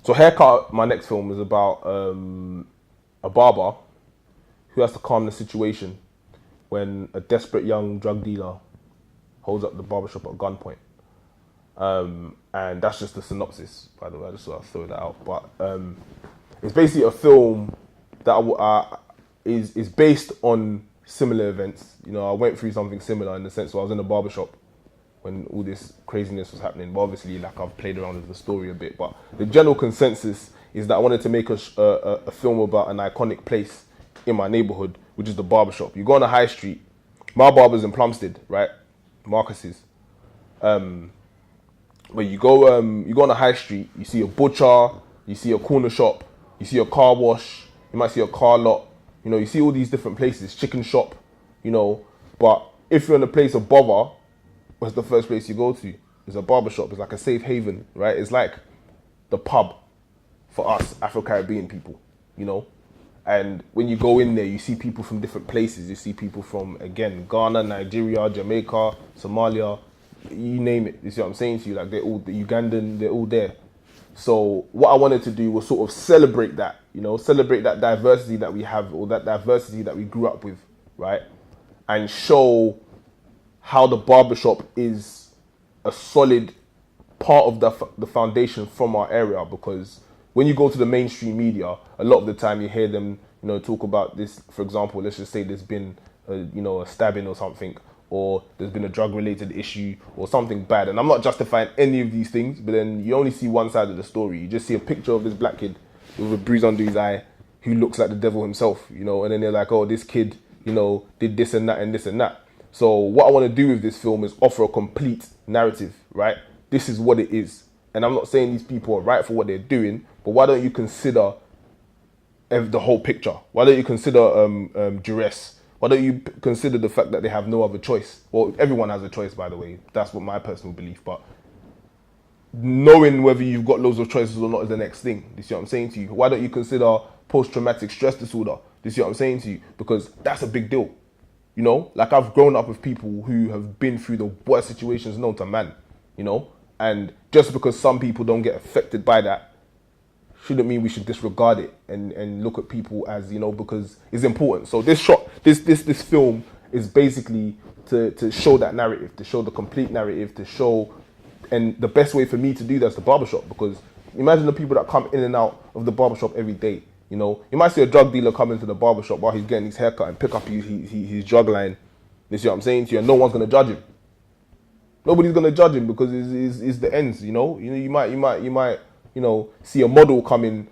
So Haircut, my next film, is about a barber who has to calm the situation when a desperate young drug dealer holds up the barbershop at gunpoint. And that's just the synopsis, by the way. I just sort of throw that out. But it's basically a film that is based on similar events. You know, I went through something similar in the sense where I was in a barbershop when all this craziness was happening. But obviously, like, I've played around with the story a bit. But the general consensus is that I wanted to make a film about an iconic place in my neighborhood, which is the barbershop. You go on the high street. My barber's in Plumstead, right? Marcus's. Where you go on the high street, you see a butcher, you see a corner shop, you see a car wash, you might see a car lot, you know, you see all these different places, chicken shop, you know. But if you're in a place of bother, what's the first place you go to? It's a barbershop. It's like a safe haven, right? It's like the pub for us Afro-Caribbean people, you know. And when you go in there, you see people from different places. You see people from, again, Ghana, Nigeria, Jamaica, Somalia, you name it. You see what I'm saying to you? Like, they're all, the Ugandan, they're all there. So what I wanted to do was sort of celebrate that, you know, celebrate that diversity that we have, or that diversity that we grew up with, right? And show how the barbershop is a solid part of the foundation from our area. Because when you go to the mainstream media, a lot of the time you hear them, you know, talk about this. For example, let's just say there's been, a stabbing or something, or there's been a drug-related issue or something bad. And I'm not justifying any of these things, but then you only see one side of the story. You just see a picture of this black kid with a bruise under his eye who looks like the devil himself, you know, and then they're like, oh, this kid, you know, did this and that and this and that. So what I want to do with this film is offer a complete narrative, right? This is what it is. And I'm not saying these people are right for what they're doing, but why don't you consider the whole picture? Why don't you consider duress? Why don't you consider the fact that they have no other choice? Well, everyone has a choice, by the way. That's what my personal belief. But knowing whether you've got loads of choices or not is the next thing. Do you see what I'm saying to you? Why don't you consider post-traumatic stress disorder? Do you see what I'm saying to you? Because that's a big deal. You know, like, I've grown up with people who have been through the worst situations known to man, you know? And just because some people don't get affected by that shouldn't mean we should disregard it and look at people as, you know, because it's important. So this film is basically to show that narrative, to show the complete narrative, to show, and the best way for me to do that is the barbershop. Because imagine the people that come in and out of the barbershop every day. You know, you might see a drug dealer come into the barbershop while he's getting his haircut and pick up his drug line. You see what I'm saying to you? And no one's going to judge him. Nobody's going to judge him because it's the ends, you know. You might, you know, see a model come in